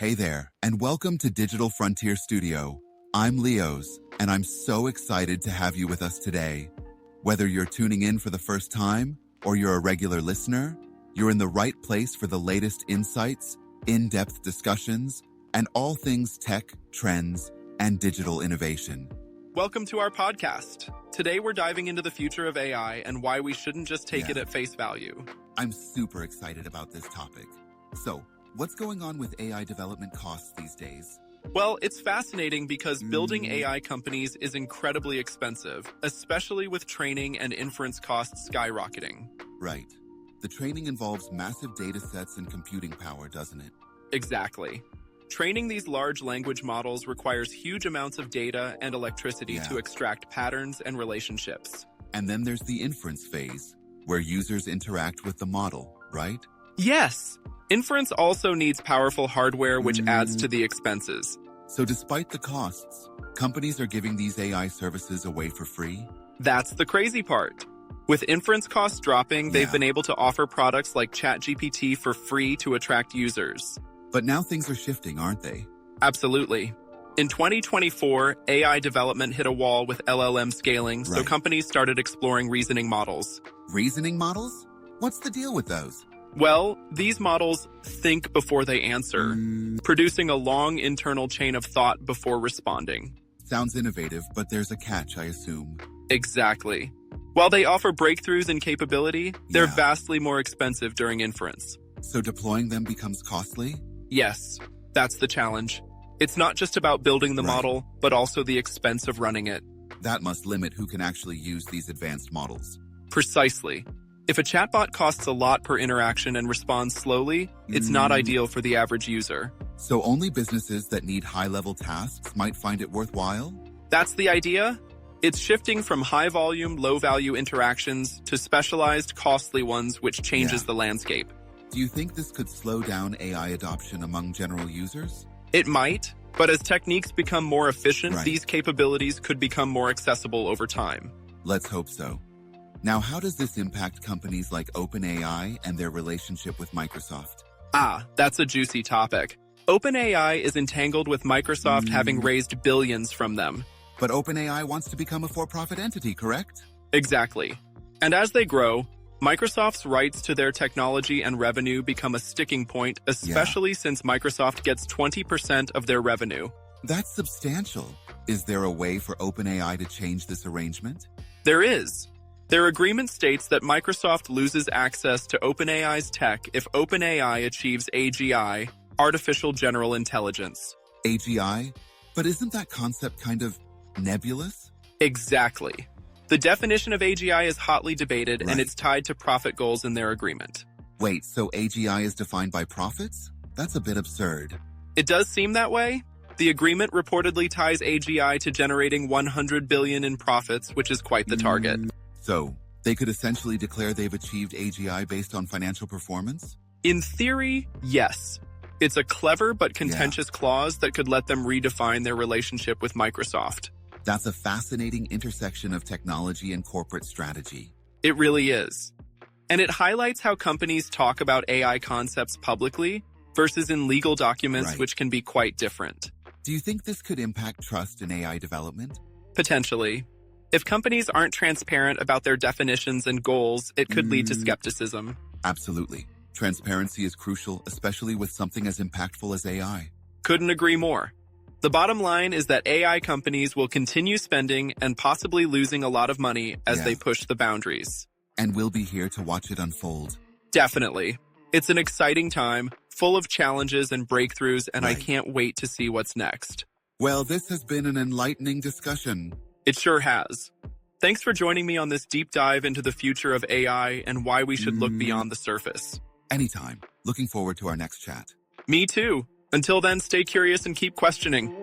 Hey there, and welcome to Digital Frontier Studio. I'm Leos, and I'm so excited to have you with us today. Whether you're tuning in for the first time or you're a regular listener, you're in the right place for the latest insights, in-depth discussions, and all things tech, trends, and digital innovation. Welcome to our podcast. Today we're diving into the future of AI and why we shouldn't just take it at face value. I'm super excited about this topic. So, what's going on with AI development costs these days? Well, it's fascinating because building AI companies is incredibly expensive, especially with training and inference costs skyrocketing. Right. The training involves massive data sets and computing power, doesn't it? Exactly. Training these large language models requires huge amounts of data and electricity to extract patterns and relationships. And then there's the inference phase, where users interact with the model, right? Yes! Inference also needs powerful hardware, which adds to the expenses. So despite the costs, companies are giving these AI services away for free? That's the crazy part. With inference costs dropping, they've been able to offer products like ChatGPT for free to attract users. But now things are shifting, aren't they? Absolutely. In 2024, AI development hit a wall with LLM scaling, so companies started exploring reasoning models. Reasoning models? What's the deal with those? Well, these models think before they answer, producing a long internal chain of thought before responding. Sounds innovative, but there's a catch, I assume. Exactly. While they offer breakthroughs in capability, they're vastly more expensive during inference. So deploying them becomes costly? Yes, that's the challenge. It's not just about building the model, but also the expense of running it. That must limit who can actually use these advanced models. Precisely. If a chatbot costs a lot per interaction and responds slowly, it's not ideal for the average user. So only businesses that need high-level tasks might find it worthwhile? That's the idea. It's shifting from high-volume, low-value interactions to specialized, costly ones, which changes the landscape. Do you think this could slow down AI adoption among general users? It might, but as techniques become more efficient, these capabilities could become more accessible over time. Let's hope so. Now, how does this impact companies like OpenAI and their relationship with Microsoft? That's a juicy topic. OpenAI is entangled with Microsoft having raised billions from them. But OpenAI wants to become a for-profit entity, correct? Exactly. And as they grow, Microsoft's rights to their technology and revenue become a sticking point, especially since Microsoft gets 20% of their revenue. That's substantial. Is there a way for OpenAI to change this arrangement? There is. Their agreement states that Microsoft loses access to OpenAI's tech if OpenAI achieves AGI, Artificial General Intelligence. AGI? But isn't that concept kind of nebulous? Exactly. The definition of AGI is hotly debated, and it's tied to profit goals in their agreement. Wait, so AGI is defined by profits? That's a bit absurd. It does seem that way. The agreement reportedly ties AGI to generating $100 billion in profits, which is quite the target. So, they could essentially declare they've achieved AGI based on financial performance? In theory, yes. It's a clever but contentious clause that could let them redefine their relationship with Microsoft. That's a fascinating intersection of technology and corporate strategy. It really is. And it highlights how companies talk about AI concepts publicly versus in legal documents, which can be quite different. Do you think this could impact trust in AI development? Potentially. If companies aren't transparent about their definitions and goals, it could lead to skepticism. Absolutely. Transparency is crucial, especially with something as impactful as AI. Couldn't agree more. The bottom line is that AI companies will continue spending and possibly losing a lot of money as they push the boundaries. And we'll be here to watch it unfold. Definitely. It's an exciting time, full of challenges and breakthroughs, and I can't wait to see what's next. Well, this has been an enlightening discussion. It sure has. Thanks for joining me on this deep dive into the future of AI and why we should look beyond the surface. Anytime. Looking forward to our next chat. Me too. Until then, stay curious and keep questioning.